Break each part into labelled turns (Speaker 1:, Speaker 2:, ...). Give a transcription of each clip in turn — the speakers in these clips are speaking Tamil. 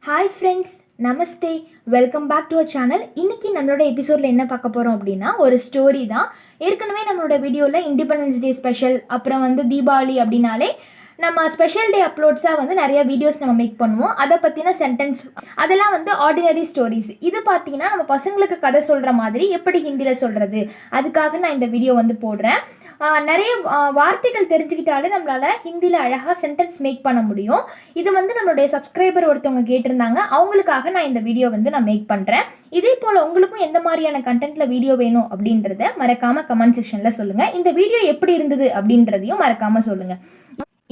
Speaker 1: Hi friends, namaste. Welcome back to our channel. இன்றைக்கி நம்மளோட எபிசோடில் என்ன பார்க்க போகிறோம் அப்படின்னா ஒரு ஸ்டோரி தான். ஏற்கனவே நம்மளோட வீடியோவில் இண்டிபெண்டன்ஸ் டே ஸ்பெஷல், அப்புறம் தீபாவளி அப்படின்னாலே நம்ம ஸ்பெஷல் டே அப்லோட்ஸாக நிறைய வீடியோஸ் நம்ம மேக் பண்ணுவோம். அதை பற்றின சென்டென்ஸ் அதெல்லாம் ஆர்டினரி ஸ்டோரிஸ். இது பார்த்தீங்கன்னா நம்ம பசங்களுக்கு கதை சொல்கிற மாதிரி எப்படி ஹிந்தியில் சொல்கிறது, அதுக்காக நான் இந்த வீடியோ போடுறேன். நிறைய வார்த்தைகள் தெரிஞ்சுக்கிட்டாலே நம்மளால் ஹிந்தியில் அழகாக சென்டென்ஸ் மேக் பண்ண முடியும். இது நம்மளுடைய சப்ஸ்கிரைபர் ஒருத்தவங்க கேட்டிருந்தாங்க, அவங்களுக்காக நான் இந்த வீடியோ நான் மேக் பண்ணுறேன். இதே போல் உங்களுக்கும் எந்த மாதிரியான கண்டென்ட்டில் வீடியோ வேணும் அப்படின்றத மறக்காமல் கமெண்ட் செக்ஷனில் சொல்லுங்கள். இந்த வீடியோ எப்படி இருந்தது அப்படின்றதையும் மறக்காமல் சொல்லுங்கள்.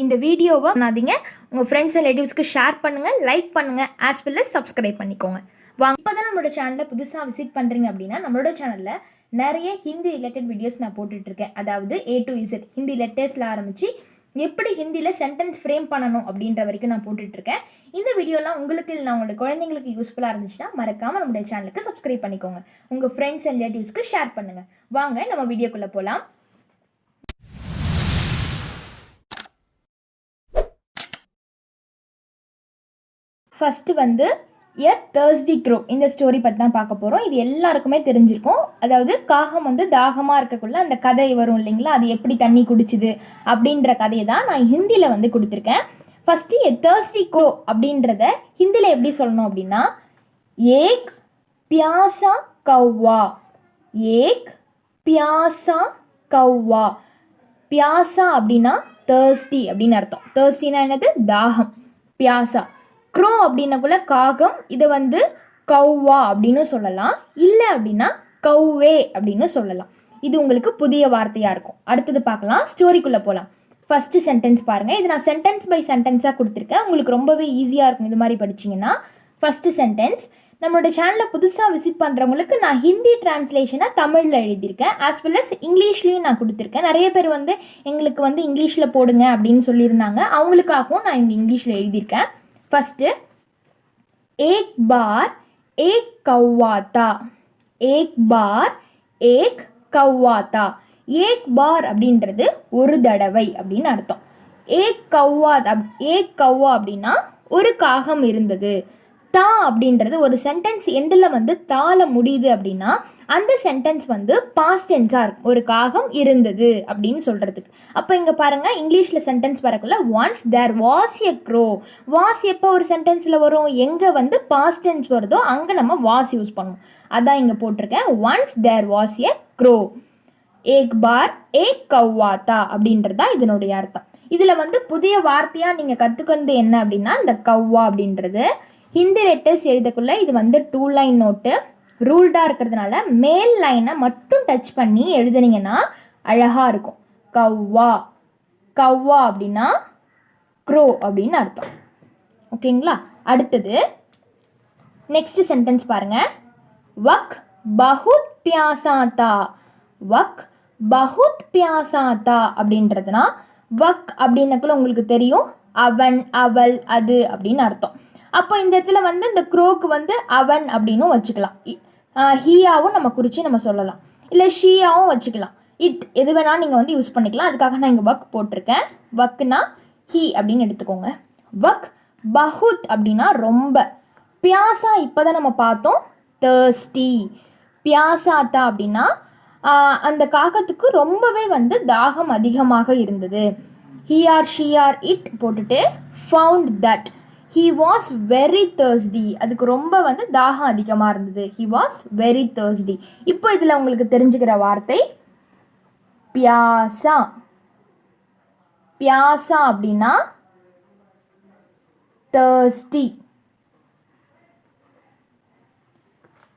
Speaker 1: இந்த வீடியோவை பண்ணாதீங்க, உங்கள் ஃப்ரெண்ட்ஸ் அண்ட் ரிலேட்டிவ்ஸ்க்கு ஷேர் பண்ணுங்கள், லைக் பண்ணுங்கள், ஆஸ் வெல் அஸ் சப்ஸ்கிரைப் பண்ணிக்கோங்க. வாங்க, இப்போ தான் நம்மளோட சேனலை புதுசாக விசிட் பண்ணுறீங்க அப்படின்னா நம்மளோட சேனலில் நிறைய ஹிந்தி ரிலேட்டட் வீடியோஸ் நான் போட்டுட்ருக்கேன். அதாவது A to Z ஹிந்தி லெட்டர்ஸில் ஆரம்பித்து எப்படி ஹிந்தியில் சென்டென்ஸ் ஃப்ரேம் பண்ணணும் அப்படின்ற வரைக்கும் நான் போட்டுட்ருக்கேன். இந்த வீடியோலாம் உங்களுக்கு இல்லை உங்களோட குழந்தைங்களுக்கு யூஸ்ஃபுல்லாக இருந்துச்சுன்னா மறக்காமல் நம்மளுடைய சேனலுக்கு சப்ஸ்கிரைப் பண்ணிக்கோங்க. உங்கள் ஃப்ரெண்ட்ஸ் அண்ட் ரிலேட்டிவ்ஸ்க்கு ஷேர் பண்ணுங்கள். வாங்க நம்ம வீடியோக்குள்ளே போகலாம். ஃபஸ்ட்டு எ தேர்ஸ்டி க்ரோ இந்த ஸ்டோரி பற்றி தான் பார்க்க போகிறோம். இது எல்லாருக்குமே தெரிஞ்சிருக்கும். அதாவது காகம் தாகமாக இருக்கக்குள்ள அந்த கதை வரும் இல்லைங்களா, அது எப்படி தண்ணி குடிச்சுது அப்படின்ற கதையை தான் நான் ஹிந்தியில் கொடுத்துருக்கேன். ஃபஸ்ட்டு எ தேர்ஸ்டி க்ரோ அப்படின்றத ஹிந்தியில் எப்படி சொல்லணும் அப்படின்னா, ஏக் பியாசா கௌவா. ஏக் பியாசா கௌவா. பியாசா அப்படின்னா தேர்ஸ்டி அப்படின்னு அர்த்தம். தேர்ஸ்டினா என்னது? தாகம். பியாசா. க்ரோ அப்படின்னக்குள்ள காகம், இதை கௌவா அப்படின்னு சொல்லலாம், இல்லை அப்படின்னா கௌவே அப்படின்னு சொல்லலாம். இது உங்களுக்கு புதிய வார்த்தையாக இருக்கும். அடுத்தது பார்க்கலாம், ஸ்டோரிக்குள்ளே போகலாம். ஃபஸ்ட்டு சென்டென்ஸ் பாருங்கள். இது நான் சென்டென்ஸ் பை சென்டென்ஸாக கொடுத்துருக்கேன், உங்களுக்கு ரொம்பவே ஈஸியாக இருக்கும் இது மாதிரி படிச்சிங்கன்னா. ஃபஸ்ட்டு சென்டென்ஸ், நம்மளோட சேனலில் புதுசாக விசிட் பண்ணுறவங்களுக்கு நான் ஹிந்தி டிரான்ஸ்லேஷனாக தமிழில் எழுதியிருக்கேன், ஆஸ் வெல் அஸ் இங்கிலீஷ்லேயும் நான் கொடுத்துருக்கேன். நிறைய பேர் எங்களுக்கு இங்கிலீஷில் போடுங்க அப்படின்னு சொல்லியிருந்தாங்க, அவங்களுக்காகவும் நான் இந்த இங்கிலீஷில் எழுதியிருக்கேன். फर्स्ट एक बार एक कौवा था. एक बार एक कौवा था. एक बार அப்படின்றது ஒரு தடவை அப்படின்னு அர்த்தம். ஏக் கௌவா அப்படின்னா ஒரு காகம் இருந்தது. தா அப்படின்றது ஒரு சென்டென்ஸ் எண்டில் தால முடியுது அப்படின்னா அந்த சென்டென்ஸ் பாஸ்ட் டென்ஸாக இருக்கும், ஒரு காகம் இருந்தது அப்படின்னு சொல்கிறதுக்கு. அப்போ இங்கே பாருங்கள், இங்கிலீஷில் சென்டென்ஸ் வரக்குள்ள once there was a crow. Was எப்போ ஒரு சென்டென்ஸில் வரும்? எங்கே பாஸ்ட் டென்ஸ் வருதோ அங்கே நம்ம வாஸ் யூஸ் பண்ணுவோம். அதான் இங்கே போட்டிருக்கேன், once there was a crow. ஏக் பார் ஏக் கௌவா தா அப்படின்றதா இதனுடைய அர்த்தம். இதில் புதிய வார்த்தையாக நீங்கள் கற்றுக்கிறது என்ன அப்படின்னா, இந்த கௌவா அப்படின்றது ஹிந்தி லெட்டர்ஸ் எழுதக்குள்ள இது 2 லைன் நோட்டு ரூல்டாக இருக்கிறதுனால மேல் லைனை மட்டும் டச் பண்ணி எழுதுனீங்கன்னா அழகாக இருக்கும். கௌவா. கௌவா அப்படின்னா க்ரோ அப்படின்னு அர்த்தம். ஓகேங்களா? அடுத்தது நெக்ஸ்ட் சென்டென்ஸ் பாருங்கள். வக் பஹுத் பியாசா தா. வக் பஹுத் பியாசா தா அப்படின்றதுனா வக் அப்படின்னக்குள்ள உங்களுக்கு தெரியும், அவன் அவள் அது அப்படின்னு அர்த்தம். அப்போ இந்த இடத்துல இந்த க்ரோக்கு அவன் அப்படின்னும் வச்சுக்கலாம், ஹீயாவும் நம்ம குறித்து நம்ம சொல்லலாம், இல்லை ஷீயாவும் வச்சுக்கலாம். இட் எது வேணாலும் நீங்கள் யூஸ் பண்ணிக்கலாம். அதுக்காக நான் இங்கே வக் போட்டிருக்கேன். வக்குனா ஹீ அப்படின்னு எடுத்துக்கோங்க. வக் பஹுத் அப்படின்னா ரொம்ப. பியாசா இப்போ தான் நம்ம பார்த்தோம், தேர்ஸ்டி. பியாசாத்தா அப்படின்னா அந்த காகத்துக்கு ரொம்பவே தாகம் அதிகமாக இருந்தது. He or she or it போட்டுட்டு found that he was very thirsty. அதுக்கு ரொம்ப தாகம் அதிகமாக இருந்தது. he was very thirsty. இப்போ இதில் உங்களுக்கு தெரிஞ்சுக்கிற வார்த்தை பியாசா. பியாசா அப்படின்னா thirsty.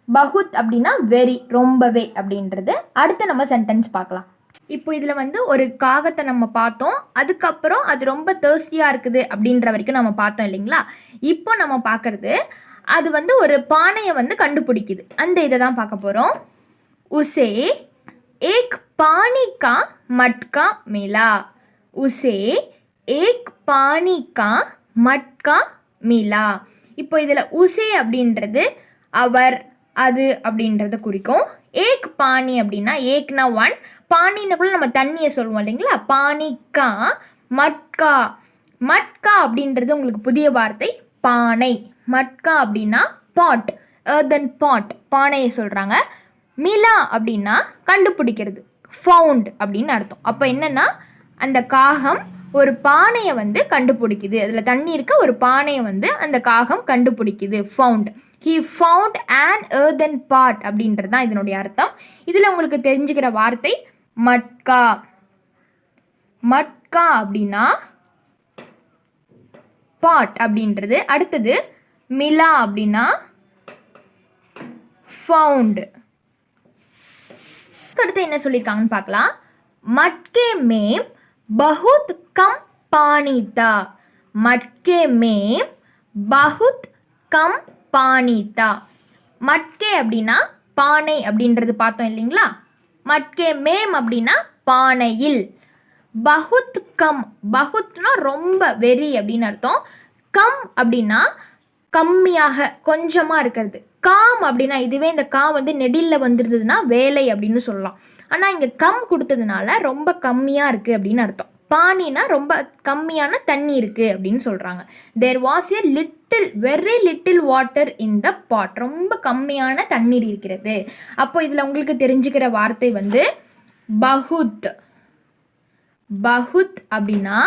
Speaker 1: பகுத் அப்படின்னா வெரி, ரொம்பவே அப்படின்றது. அடுத்து நம்ம சென்டென்ஸ் பார்க்கலாம். இப்போ இதில் ஒரு காகத்தை நம்ம பார்த்தோம், அதுக்கப்புறம் அது ரொம்ப தேர்ஸ்டியாக இருக்குது அப்படின்ற வரைக்கும் நம்ம பார்த்தோம் இல்லைங்களா. இப்போ நம்ம பார்க்குறது அது ஒரு பானையை கண்டுபிடிக்குது, அந்த இதை தான் பார்க்க போகிறோம். உசே ஏக் பானி கா மட்கா மிலா. உசே ஏக் பானி கா மட்கா மிலா. இப்போ இதில் உசே அப்படின்றது அவர், அது அப்படின்றத குறிக்கும். ஏக் பானி அப்படின்னா ஏக்னா 1, பானின்னு நம்ம தண்ணியை சொல்லுவோம் இல்லைங்களா, பானிக்கா மட்கா. மட்கா அப்படின்றது உங்களுக்கு புதிய வார்த்தை, பானை. மட்கா அப்படின்னா பாட், earthen பாட், பானையை சொல்கிறாங்க. மிலா அப்படின்னா கண்டுபிடிக்கிறது, ஃபவுண்ட் அப்படின்னு அர்த்தம். அப்போ என்னென்னா அந்த காகம் ஒரு பானையை வந்து கண்டுபிடிக்குது, அதில் தண்ணி இருக்க ஒரு பானையை வந்து அந்த காகம் கண்டுபிடிக்குது, found. He found and earthen pot அப்படின்றது தான் இதனுடைய அர்த்தம். இதில் உங்களுக்கு தெரிஞ்சுக்கிற வார்த்தை மட்கா. மட்கா அப்படின்னா பாட் அப்படின்றது. அடுத்தது மிலா அப்படின்னா ஃபவுண்ட். அடுத்து என்ன சொல்லியிருக்காங்கன்னு பார்க்கலாம். மட்கே மேம் बहुत कम पानी था. मटके में बहुत कम पानी था. மட்கே அப்படின்னா பானை அப்படின்றது பார்த்தோம் இல்லைங்களா. மட்கே மேம் அப்படின்னா பானையில். பகுத் கம், பகுத்னா ரொம்ப, வெரி அப்படின்னு அர்த்தம். கம் அப்படின்னா கம்மியாக, கொஞ்சமாக இருக்கிறது. காம் அப்படின்னா இதுவே இந்த கா வந்து நெடிலில் வந்துருந்ததுன்னா வேலை அப்படின்னு சொல்லலாம். ஆனால் இங்கே கம் கொடுத்ததுனால ரொம்ப கம்மியாக இருக்குது அப்படின்னு அர்த்தம். பானினா ரொம்ப கம்மியான தண்ணி இருக்குது அப்படின்னு சொல்கிறாங்க. There was a little, very little water in the pot. ரொம்ப கம்மியான தண்ணீர் இருக்கிறது. அப்போ இதில் உங்களுக்கு தெரிஞ்சுக்கிற வார்த்தை வந்து பகுத். பகுத் அப்படின்னா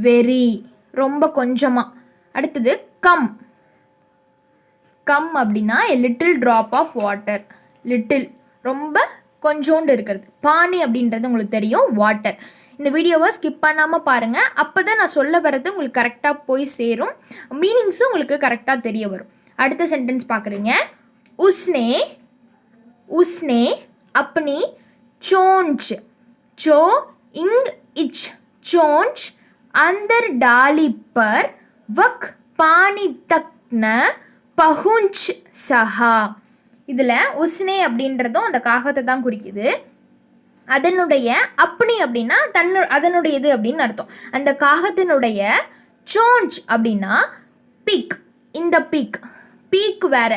Speaker 1: வெரி, ரொம்ப கொஞ்சமாக. அடுத்தது கம். கம் அப்படின்னா a little drop of water. Little ரொம்ப கொஞ்சோண்டு இருக்கிறது. பானி அப்படின்றது உங்களுக்கு தெரியும், வாட்டர். இந்த வீடியோவை ஸ்கிப் பண்ணாமல் பாருங்கள். அப்போ தான் நான் சொல்ல வர்றது உங்களுக்கு கரெக்டாக போய் சேரும், மீனிங்ஸும் உங்களுக்கு கரெக்டாக தெரிய வரும். அடுத்த சென்டென்ஸ் பார்க்குறீங்க. உஸ்னே, உஸ்னே अपनी चोंच, चो इंग इच, चोंच अंदर डाली पर वक पानी तक न पहुंच सहा. இதில் உஸ்னே அப்படின்றதும் அந்த காகத்தை தான் குறிக்குது. அதனுடைய அப்பனி அப்படின்னா அதனுடையது அப்படின்னு அர்த்தம். அந்த காகத்தினுடைய சோஞ்ச் அப்படின்னா பீக். இந்த பீக், பீக் வேற,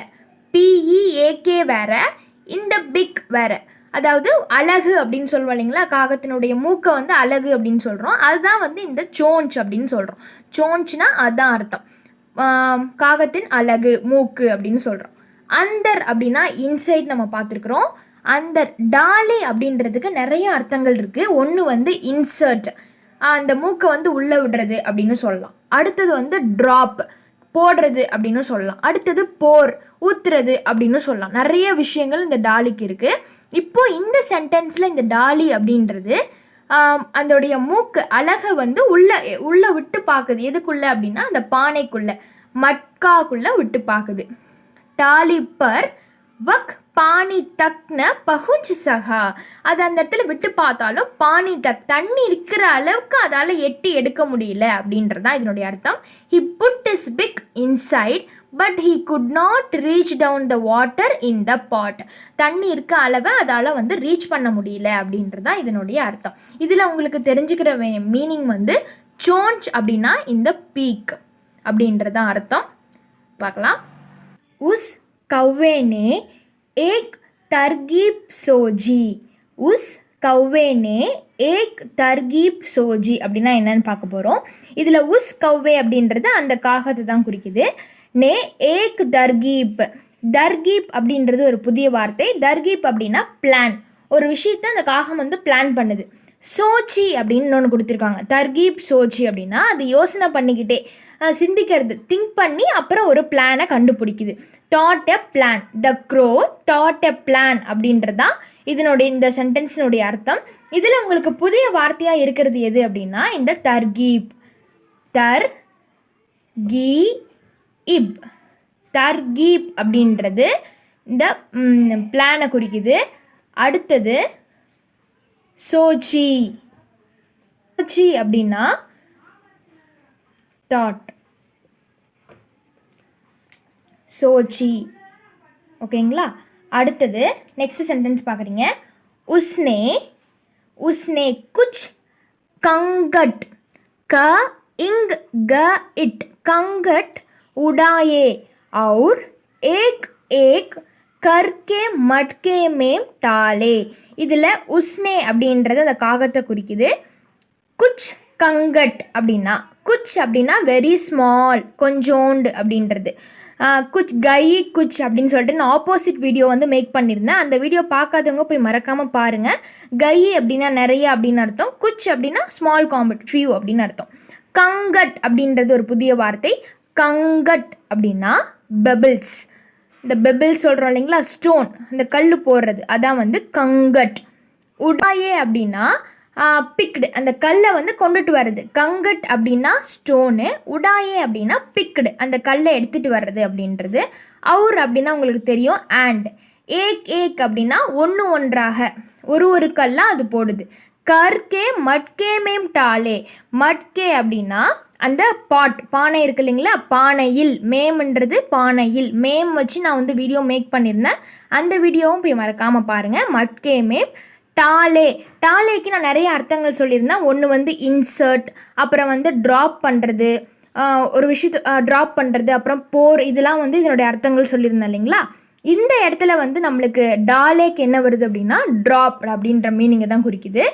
Speaker 1: பிஇஏகே வேற, இந்த பிக் வேற. அதாவது அழகு அப்படின்னு சொல்லுவோம் இல்லைங்களா. காகத்தினுடைய மூக்கை வந்து அழகு அப்படின்னு சொல்கிறோம். அதுதான் வந்து இந்த சோஞ்ச் அப்படின்னு சொல்கிறோம். சோஞ்ச்னா அதுதான் அர்த்தம். காகத்தின் அழகு, மூக்கு அப்படின்னு சொல்கிறோம். அந்தர் அப்படின்னா இன்சைட் நம்ம பார்த்துருக்குறோம். அந்தர். டாலி அப்படின்றதுக்கு நிறைய அர்த்தங்கள் இருக்குது. ஒன்று வந்து இன்சர்ட், அந்த மூக்கை வந்து உள்ளே விடுறது அப்படின்னு சொல்லலாம். அடுத்தது வந்து ட்ராப், போடுறது அப்படின்னு சொல்லலாம். அடுத்தது போர், ஊத்துறது அப்படின்னு சொல்லலாம். நிறைய விஷயங்கள் இந்த டாலிக்கு இருக்குது. இப்போது இந்த சென்டென்ஸில் இந்த டாலி அப்படின்றது அதோடைய மூக்கு அழகை வந்து உள்ளே விட்டு பார்க்குது. எதுக்குள்ளே அப்படின்னா அந்த பானைக்குள்ளே, மட்காக்குள்ளே விட்டு பார்க்குது. டாலி பர் வக் பானி தக்ன பகுஞ்ச் சகா. அது அந்த இடத்துல விட்டு பார்த்தாலும் பானி தக், தண்ணி இருக்கிற அளவுக்கு அதால் எட்டி எடுக்க முடியல அப்படின்றதான் இதனுடைய அர்த்தம். He put his beak inside but he could not reach down the water in the pot. தண்ணி இருக்க அளவை அதால் வந்து ரீச் பண்ண முடியல அப்படின்றதான் இதனுடைய அர்த்தம். இதில் உங்களுக்கு தெரிஞ்சுக்கிற மீனிங் வந்து சோஞ்ச் அப்படின்னா இந்த பீக் அப்படின்றதான் அர்த்தம். பார்க்கலாம். உஸ் कौवे ने एक तरगीब सोजी. उस कौवे ने एक तरगीब सोजी அப்படின்னா என்னன்னு பார்க்க போகிறோம். இதில் உஸ் கௌவே அப்படின்றது அந்த காகத்தை தான் குறிக்குது. நே ஏக் தர்கீப். தர்கீப் அப்படின்றது ஒரு புதிய வார்த்தை. தர்கீப் அப்படின்னா பிளான், ஒரு விஷயத்தை அந்த காகம் வந்து பிளான் பண்ணுது. சோச்சி அப்படின்னு ஒன்று கொடுத்துருக்காங்க. தர்கீப் சோச்சி அப்படின்னா அது யோசனை பண்ணிக்கிட்டே, சிந்திக்கிறது, திங்க் பண்ணி அப்புறம் ஒரு பிளானை கண்டுபிடிக்குது. தாட் எ பிளான். த க்ரோ தாட் எ பிளான் அப்படின்றதான் இதனுடைய இந்த சென்டென்ஸினுடைய அர்த்தம். இதில் உங்களுக்கு புதிய வார்த்தையாக இருக்கிறது எது அப்படின்னா இந்த தர்கீப். தர்கீப். தர்கீப் அப்படின்றது இந்த பிளானை குறிக்குது. அடுத்தது சோச்சி. சோச்சி அப்படின்னா தாட். சோச்சி. ஓகேங்களா. அடுத்தது நெக்ஸ்ட் சென்டென்ஸ் பார்க்குறீங்க. உஸ்னே, உஸ்னே குச் कंगट, क इंग ग इट, कंगट उड़ाए और एक एक करके मटके में डाले. இதில் உஸ்னே அப்படின்றது அந்த காகத்தை குறிக்குது. குச் கங்கட் அப்படின்னா, குச் குச் அப்படின்னா வெரி ஸ்மால், கொஞ்சோண்டு அப்படின்றது. குச் கை குச் அப்படின்னு சொல்லிட்டு நான் ஆப்போசிட் வீடியோ வந்து மேக் பண்ணியிருந்தேன். அந்த வீடியோ பார்க்காதவங்க போய் மறக்காமல் பாருங்கள். கை அப்படின்னா நிறைய அப்படின்னு அர்த்தம், குச் அப்படின்னா ஸ்மால் காம்பட் ஃபியூ அப்படின்னு அர்த்தம். கங்கட் அப்படின்றது ஒரு புதிய வார்த்தை. கங்கட் அப்படின்னா பெபிள்ஸ். இந்த பெபிள்ஸ் சொல்கிறோம் இல்லைங்களா, ஸ்டோன், அந்த கல் போடுறது, அதான் வந்து கங்கட். உடாயே அப்படின்னா பிக்டு, அந்த கல்லை வந்து கொண்டுட்டு வர்றது. கங்கட் அப்படின்னா ஸ்டோனு, உடாயே அப்படின்னா பிக்டு, அந்த கல்லை எடுத்துகிட்டு வர்றது அப்படின்றது. அவுர் அப்படின்னா உங்களுக்கு தெரியும் அண்ட். ஏக் ஏக் அப்படின்னா ஒன்று ஒன்றாக, ஒரு கல்லாக அது போடுது. கர்கே மட்கே மேம் டாலே, மட்கே அப்படின்னா அந்த பாட், பானை இருக்கு இல்லைங்களா, பானையில். மேம்ன்றது பானையில், மேம் வச்சு நான் வந்து வீடியோ மேக் பண்ணியிருந்தேன். அந்த வீடியோவும் போய் மறக்காமல் பாருங்கள். மட்கே மேம் டாலே. டாலேக்கு நான் நிறைய அர்த்தங்கள் சொல்லியிருந்தேன். ஒன்று வந்து இன்சர்ட், அப்புறம் வந்து ட்ராப் பண்ணுறது, ஒரு விஷயத்தை ட்ராப் பண்ணுறது, அப்புறம் போர், இதெல்லாம் வந்து இதனுடைய அர்த்தங்கள் சொல்லியிருந்தேன் இல்லைங்களா. இந்த இடத்துல வந்து நம்மளுக்கு டாலேக்கு என்ன வருது அப்படின்னா ட்ராப் அப்படின்ற மீனிங்கை தான் குறிக்குது.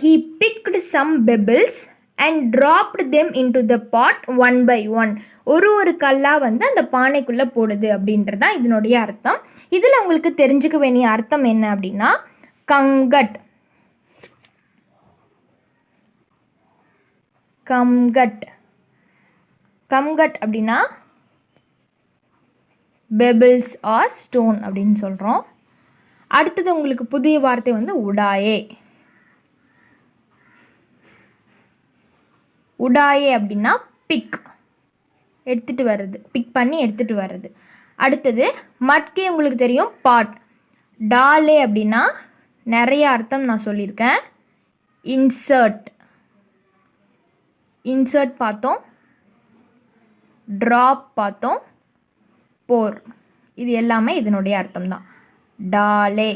Speaker 1: He picked some pebbles and dropped them into the pot one by one. ஒரு கல்லாக வந்து அந்த பானைக்குள்ளே போடுது அப்படின்றது தான் இதனுடைய அர்த்தம். இதில் உங்களுக்கு தெரிஞ்சுக்க வேண்டிய அர்த்தம் என்ன அப்படின்னா கங்கட். கம்கட், கம்கட் அப்படின்னா பெபிள்ஸ் ஆர் ஸ்டோன் அப்படின்னு சொல்கிறோம். அடுத்தது உங்களுக்கு புதிய வார்த்தை வந்து உடாயே. உடாயே அப்படின்னா பிக், எடுத்துகிட்டு வர்றது, பிக் பண்ணி எடுத்துகிட்டு வர்றது. அடுத்தது மட்கே, உங்களுக்கு தெரியும் பாட். டாலே அப்படின்னா நிறைய அர்த்தம் நான் சொல்லியிருக்கேன். இன்சர்ட், இன்சர்ட் பார்த்தோம், ட்ராப் பார்த்தோம், போர், இது எல்லாமே இதனுடைய அர்த்தம் தான். டாலே.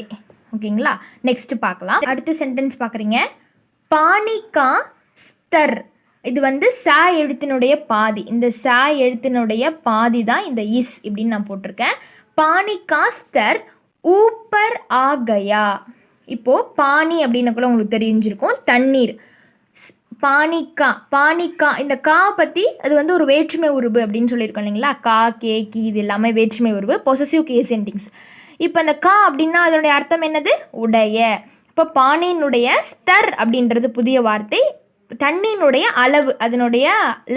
Speaker 1: ஓகேங்களா, நெக்ஸ்ட் பார்க்கலாம். அடுத்த சென்டென்ஸ் பார்க்குறீங்க. பானிகா ஸ்தர், இது வந்து சா எழுத்தினுடைய பாதி. இந்த சா எழுத்தினுடைய பாதி தான் இந்த இஸ் இப்படின்னு நான் போட்டிருக்கேன். பானிகா ஸ்தர் ஊப்பர் ஆ கயா. இப்போது பானி அப்படின்னக்குள்ள உங்களுக்கு தெரிஞ்சிருக்கும் தண்ணீர். பானிக்கா, பானிக்கா, இந்த கா பற்றி அது வந்து ஒரு வேற்றுமை உருவு அப்படின்னு சொல்லியிருக்கோம் இல்லைங்களா. கா, கே, கி, இது எல்லாமே வேற்றுமை உருவு, பொசசிவ் கேஸ் சென்டிங்ஸ். இப்போ இந்த கா அப்படின்னா அதனுடைய அர்த்தம் என்னது, உடைய. இப்போ பானியினுடைய ஸ்தர் அப்படின்றது புதிய வார்த்தை. தண்ணியினுடைய அளவு, அதனுடைய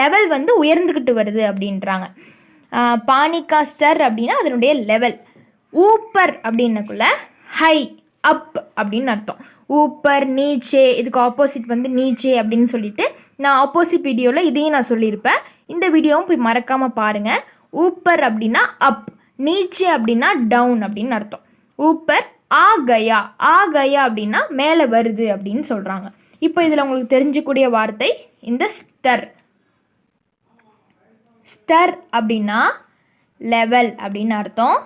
Speaker 1: லெவல் வந்து உயர்ந்துக்கிட்டு வருது அப்படின்றாங்க. பானிக்கா ஸ்தர் அப்படின்னா அதனுடைய லெவல். ஊப்பர் அப்படின்னக்குள்ள ஹை, அப் அப்படின்னு அர்த்தம். ஊப்பர், நீச்சே, இதுக்கு ஆப்போசிட் வந்து நீச்சே அப்படின்னு சொல்லிட்டு நான் ஆப்போசிட் வீடியோவில் இதையும் நான் சொல்லியிருப்பேன். இந்த வீடியோவும் போய் மறக்காமல் பாருங்கள். ஊப்பர் அப்படின்னா அப், நீச்சே அப்படின்னா டவுன் அப்படின்னு அர்த்தம். ஊப்பர் ஆ கயா, ஆ கயா அப்படின்னா மேலே வருது அப்படின்னு சொல்கிறாங்க. இப்போ இதில் உங்களுக்கு தெரிஞ்சக்கூடிய வார்த்தை இந்த ஸ்தர். ஸ்தர் அப்படின்னா லெவல் அப்படின்னு அர்த்தம்.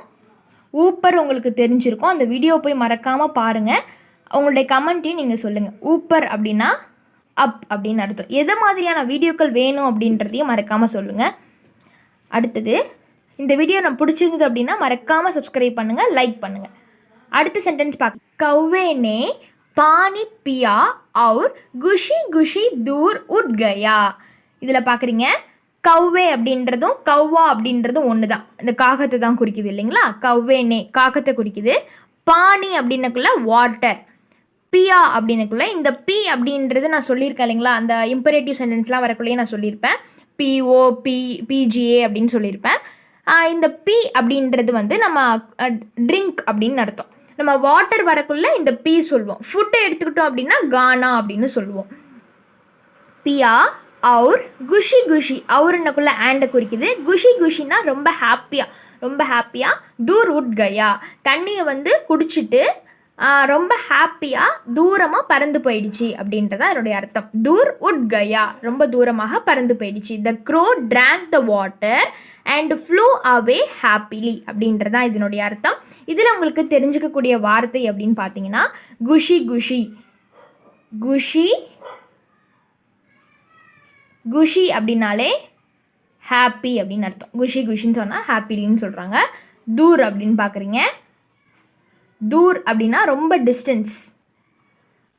Speaker 1: ஊப்பர் உங்களுக்கு தெரிஞ்சிருக்கும், அந்த வீடியோ போய் மறக்காமல் பாருங்கள். உங்களுடைய கமெண்ட்டையும் நீங்கள் சொல்லுங்கள். ஊப்பர் அப்படின்னா அப் அப்படின்னு அர்த்தம். எது மாதிரியான வீடியோக்கள் வேணும் அப்படின்றதையும் மறக்காமல் சொல்லுங்கள். அடுத்தது, இந்த வீடியோ நான் பிடிச்சிருந்தது அப்படின்னா மறக்காமல் சப்ஸ்கிரைப் பண்ணுங்கள், லைக் பண்ணுங்கள். அடுத்த சென்டென்ஸ் பார்க்க. கௌவேனே பானி பியா அவுர் குஷி குஷி தூர் உட் கயா. இதில் பார்க்குறீங்க, கவ்வே அப்படின்றதும் கவ்வா அப்படின்றதும் ஒன்று தான். இந்த காகத்தை தான் குறிக்குது இல்லைங்களா. கவ்வேனே காகத்தை குறிக்குது. பானி அப்படின்னக்குள்ள வாட்டர். பியா அப்படின்னக்குள்ள இந்த பி அப்படின்றது நான் சொல்லியிருக்கேன் இல்லைங்களா, அந்த இம்பரேட்டிவ் சென்டென்ஸ்லாம் வரக்குள்ளேயே நான் சொல்லியிருப்பேன். பிஓ, பிஜிஏ அப்படின்னு சொல்லியிருப்பேன். இந்த பி அப்படின்றது வந்து நம்ம ட்ரிங்க் அப்படின்னு அர்த்தம். நம்ம வாட்டர் வரக்குள்ள இந்த பி சொல்லுவோம். ஃபுட்டை எடுத்துக்கிட்டோம் அப்படின்னா கானா அப்படின்னு சொல்லுவோம். பியா அவுர் குஷி குஷி, அவருன்னக்குள்ள ஆண்டை குறிக்குது. குஷி குஷின்னா ரொம்ப ஹாப்பியாக, ரொம்ப ஹாப்பியாக. தூர் உட் கயா, தண்ணியை வந்து குடிச்சிட்டு ரொம்ப ஹாப்பியாக தூரமாக பறந்து போயிடுச்சு அப்படின்றதான் என்னுடைய அர்த்தம். தூர் உட் கயா, ரொம்ப தூரமாக பறந்து போயிடுச்சு. The crow drank the water and flew away happily அப்படின்றதான் இதனுடைய அர்த்தம். இதில் உங்களுக்கு தெரிஞ்சுக்கக்கூடிய வார்த்தை அப்படின்னு பார்த்தீங்கன்னா குஷி குஷி. குஷி குஷி அப்படின்னாலே ஹாப்பி அப்படின்னு அர்த்தம். குஷி குஷின்னு சொன்னால் ஹாப்பிலின்னு சொல்கிறாங்க. தூர் அப்படின்னு பார்க்குறீங்க. தூர் அப்படின்னா ரொம்ப டிஸ்டன்ஸ்,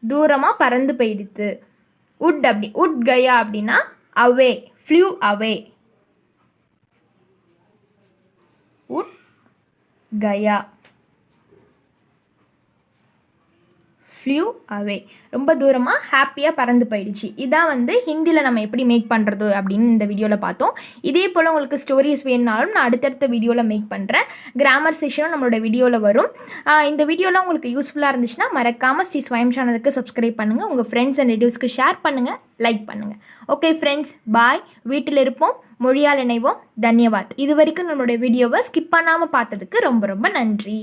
Speaker 1: தூரமாக பறந்து போயிடுது. உட் கயா அப்படின்னா away, flew away. Ud gaya, flew away. ரொம்ப தூரமாக ஹாப்பியாக பறந்து போயிடுச்சு. இதான் வந்து ஹிந்தியில் நம்ம எப்படி மேக் பண்ணுறது அப்படின்னு இந்த வீடியோவில் பார்த்தோம். இதே போல் உங்களுக்கு ஸ்டோரிஸ் வேணுனாலும் நான் அடுத்தடுத்த வீடியோவில் மேக் பண்ணுறேன். கிராமர் செஷனும் நம்மளோட வீடியோவில் வரும். இந்த வீடியோவில் உங்களுக்கு யூஸ்ஃபுல்லாக இருந்துச்சுன்னா மறக்காமல் ஸ்ரீ ஸ்வயம் சேனலுக்கு சப்ஸ்கிரைப் பண்ணுங்கள். உங்கள் ஃப்ரெண்ட்ஸ் அண்ட் ரிலேட்டிவ்ஸ்க்கு ஷேர் பண்ணுங்கள், லைக் பண்ணுங்கள். ஓகே ஃப்ரெண்ட்ஸ், பாய். வீட்டில் இருப்போம், மொழியால் இணைவோம். தன்யவாத். இது வரைக்கும் நம்மளோட வீடியோவை ஸ்கிப் பண்ணாமல் பார்த்ததுக்கு ரொம்ப ரொம்ப நன்றி.